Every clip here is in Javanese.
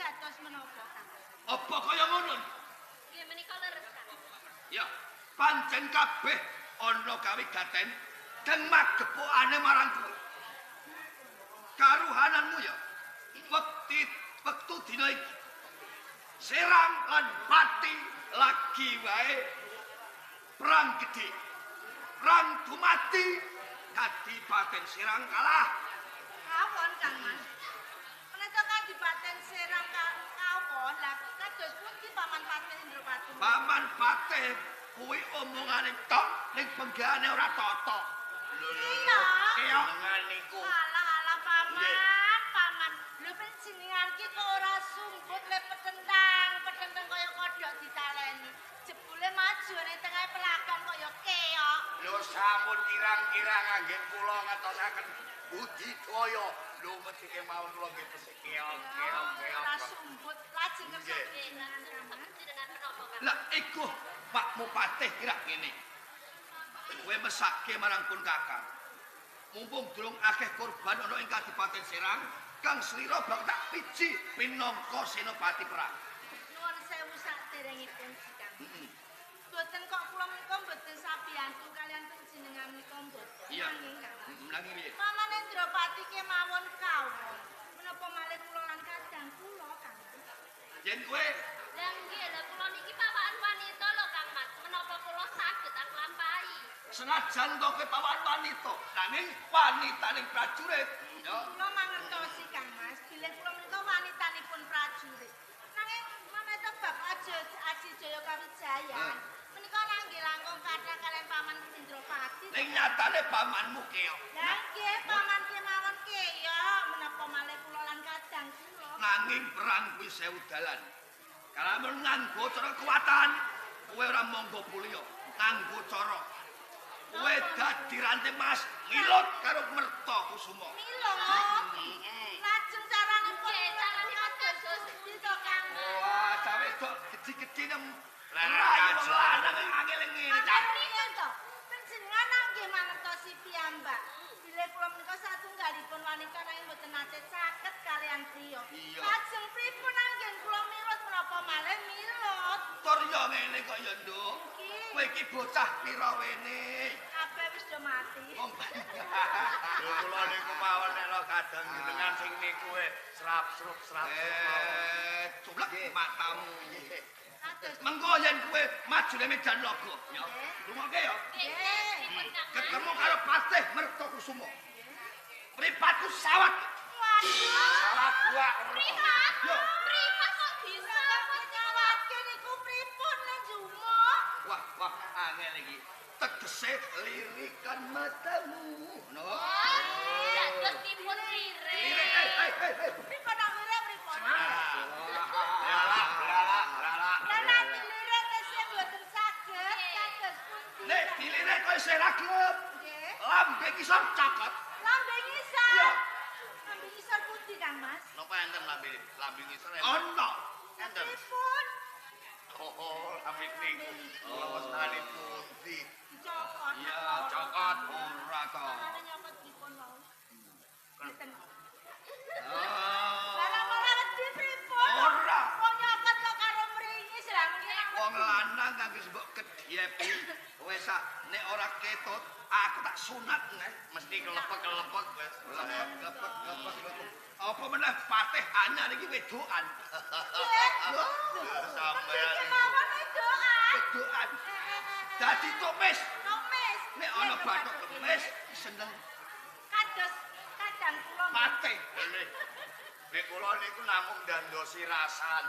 Wigatos menapa, Kang? Apa kaya ngono? Nggih menika leres, Kang. Ya, pancen kabeh ana kawigaten dan magepokane marang kowe. Karuhananmu ya wektu dina iki. Serang lan Pati lagi wae perang gede. Perang dumati Kadipaten Serang kalah. Kawon, Kang Mas. Menika Kadipaten Serang kawon, lah kados pundi Paman Patih Indropati? Paman Patih kuwi omongane tok ning penggane ora totok. Iya. Keongan niku. Alah paman. Lho panjenengan ki kok ora sumbut le petentang kaya kodhok ditaleni. Jebule maju ning tengah pelagan kaya keok. Lho sampun kirang-kirang anggen kula ngatosaken budidaya. Lho mestike mawon kula nggih pesik keok. Ora sumbut lajeng kesakinan panjenengan menapa, Kang? Lah iku Pakmu Patih kira kene. Kowe mesake marang pun Kakang. Mumpung durung akeh korban ana ing Kadipaten Serang, Kang Slira bak tak piji pinangka senopati perang. Nuwun sewu saderengipun Kang. Boten kok kula menika boten sabiyantu kalian panjenengan menika boten. Iya. Nanging Kang. Nanging piye? Paman Indropati kemawon kawon. Menapa malih kula lan kadang kula, Kang? Yen kowe Lah nggih, lha kula niki pawakan wanita lho, Kang Mas. Menapa kula saged anglampahi? senajan to kowe pawan wanita, nanging wanitaning prajurit. Ya. Kula mangertosi, Kang Mas. Bilih kula menika wanitanipun prajurit. Nanging maneta bab Aji Jaya Kawijayan. Menika nanggih langkung kathah kalian Paman Indropati. Ning nyatane pamanmu keok. Lah nggih, paman kemawon keok. Menapa malih kula lan kadang kula. Nanging perang kuwi sewu dalan. Kalamun nganggo cara kekuatan, kowe ora monggo mulya. Nganggo cara kowe dadi ranting mas milot karo Mertakusuma. Mila. Lajeng caranipun carane kados pundi to, Kang? Wah, cawe dok gede-gede nem. Lanang lanang angel ngene. Pripun to? Panjenengan nggih mangertosi piyambak. Bilih kula menika satunggalipun wanita nanging boten nate saged kalian priya. Iya. Lajeng pripun anggen kula milot menapa malih milot? Tur yo ngene kok ya, Nduk. Nggih. Kowe iki bocah pira wene? Kabeh wis do mati. Wong Lho kula niku mawon nek lo kadang jenengan sing niku srap-srup Culek matamu. Kados Mengko yen kowe maju ning medan laga, ya. Lungoke ya. nggih. Ketemu karo Patih Mertakusuma. Mripatku sawat. Waduh. salah gua. Prihat. Yo. Prihat kok bisa nyawatke niku pripun nang jumo? Wah, angel iki. Tegese lirikan matamu. No. Dados dipun lirik. Lirik, Pripun nang lirik pripun? Lala. Lah nanti lirik tesih mboten saged kados pundi? Nek dilirik kowe isih ra gelem. Nggih. Lambe kisah cakot. Lambe ngisor. Iya. Lambe ngisor pundi, Kang Mas? Napa enten lambe ngisor Ono. enten. Pripun? Oh, lambe niku. Oh, sekali pundi. Dicokot. Iya, cokot ora to. Carane nyokot pripun wau? Ngeten. Oh. Lah malah wedi pripun? Ora. Wong nyokot kok karo mringis lah mungkin. Wong lanang kang wis mbok kedhiepi, wis nek ora ketut, aku tak sunat neh. Mesti kelepek wis. Lepek. Apa meneh Patih anyar iki wedokan. Sampeyan. Kemawon wedokan. Wedokan. Dadi tumis. Nomis. Nek ana bathuk tumis seneng Kados kadang kula. Patih. Nek kula niku namung ndandosi rasan.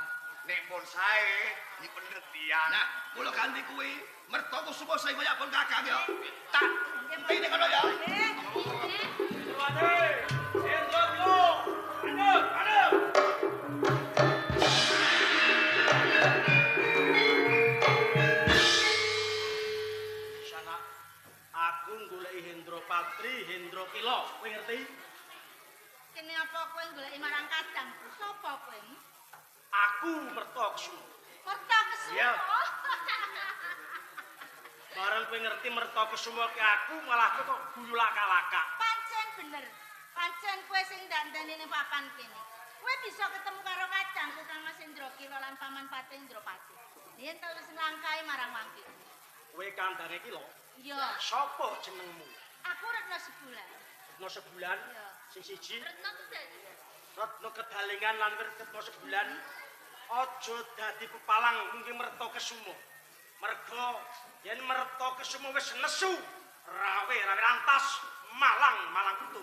Nek pun sae di pengertian. Nah, kula ganti kuwi Mertakusuma sing kaya pun Kakang ya. Tak ini kono ya. Sana aku goleki Hendropatri, Hendrokila, kowe ngerti? Kene apa kowe goleki marang kadang? Sapa kowe? Aku Mertakusuma. Mertakusuma. Iya. Bareng kowe ngerti Mertakusuma ke aku malah kowe kok guyu laka-laka. Pancen bener. Pancen kowe sing dandani ning papan kene. Kowe bisa ketemu karo kacangku Kang Mas Indrakira lan Paman Pati Indropati. Yen tau wis nglangkai marang wangki. Kowe kandhane iki lho. Iya, Sapa jenengmu? aku Retno Sebulan. Retno Sebulan. Iya. Sing siji Retno Kedali. Retno Kedalingan lan Retno Sebulan. Aja dadi pepalang mungkin merta kesumo. Merga yen merta kesumo wis nesu, rawe rantas malang kutu.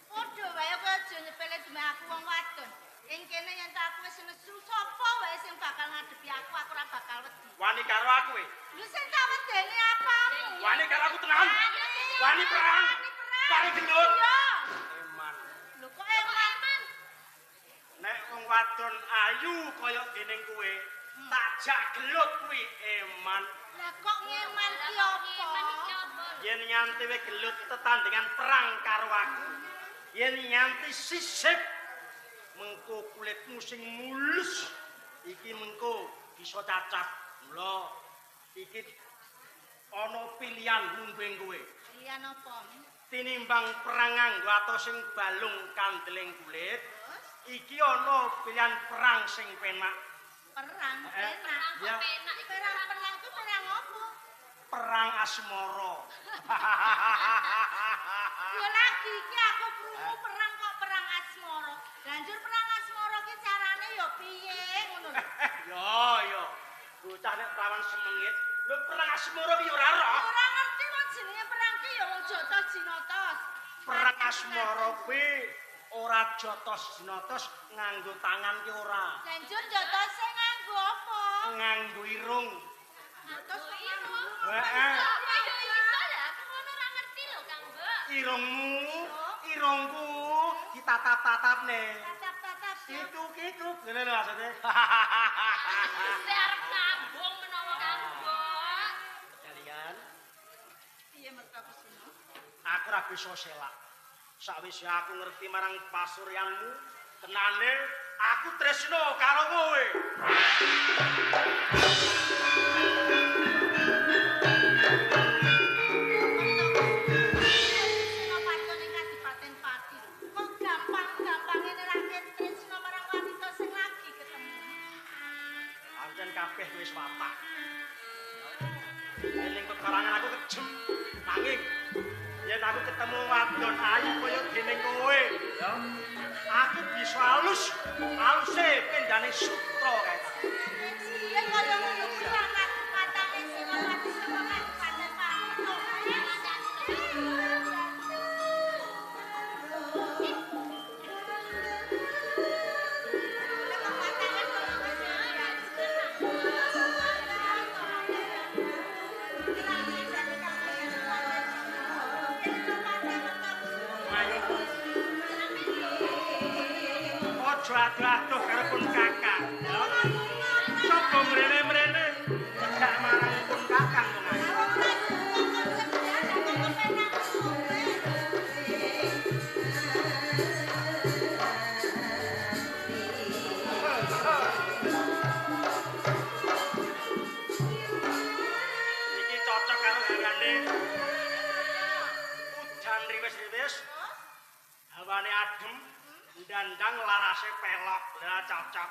Padha wae kowe aja nyepele demek aku wong wadon. Ing kene yen tak aku wis nesu sapa wae sing bakal ngadepi aku ora bakal wedi. Wani karo aku kowe. Lu sing tak wedeni apamu? Wani karo aku tenan. Wani perang. Pari gendut. Iya. Eman. Lho kok eman? Nek wong wadon ayu kaya dening kowe, tak jak gelut kuwi eman. Lah kok ngeman ki apa? Yen nyanti we gelut tetandingan perang karo aku. Yen nyanti sisip mengko kulitmu sing mulus iki mengko bisa cacat. Mula iki ana pilihan mungguing kowe. Pilihan apa? Tinimbang perang nganggo atos sing balung kandeling kulit, iki ana pilihan perang sing penak. Perang Eh, penak. ya. Perang itu perang apa? Perang asmara. Yo lagi iki aku krungu perang kok perang asmara. Lanjur perang asmara ki carane yo piye ngono lho. Yo. Bocah nek prawan semengit, lho perang asmara ki ora ora. Ora ngerti wong jenenge perang ki yo wong jotos jinotos. Perang asmara kuwi ora jotos jinotos nganggo tangan ki ora. Lanjur jotose nganggo apa? Nganggo irung. Jotos irung. Heeh. Ayo iso ya, aku ngono ora ngerti lho Kang Mbok. Irungku ditatap-tatapne. Tatap-tatap yo. Kitu ngene lho maksudnya. Wis arep nambung menawa Kang Mbok. Kalian Piye mertaku sino? aku ora bisa selak. Sakwise aku ngerti marang pasuryanmu, tenane aku tresno karo kowe. Senopati ning Kadipaten Pati. Kok gampang-gampange nerake tresno marang wanita sing lagi ketemu. Pancen kabeh wis watak. Eling keparangan aku kejem. Nanging yen aku ketemu wadon ayu kaya dene kowe, ya. Aku bisa aluse pendane sutra kae. Yen kaya ngono kuwi anakku matane Senopati saka Kadipaten Pati. Ojo adu-aduh karo pun kakak, ya. Coba mrene-mrene cekak marang pun kakak kok ae. Iki cocok karo garane. Udan riwis-riwis. Hawane adem, ndandang larase pelok. Lah cocok.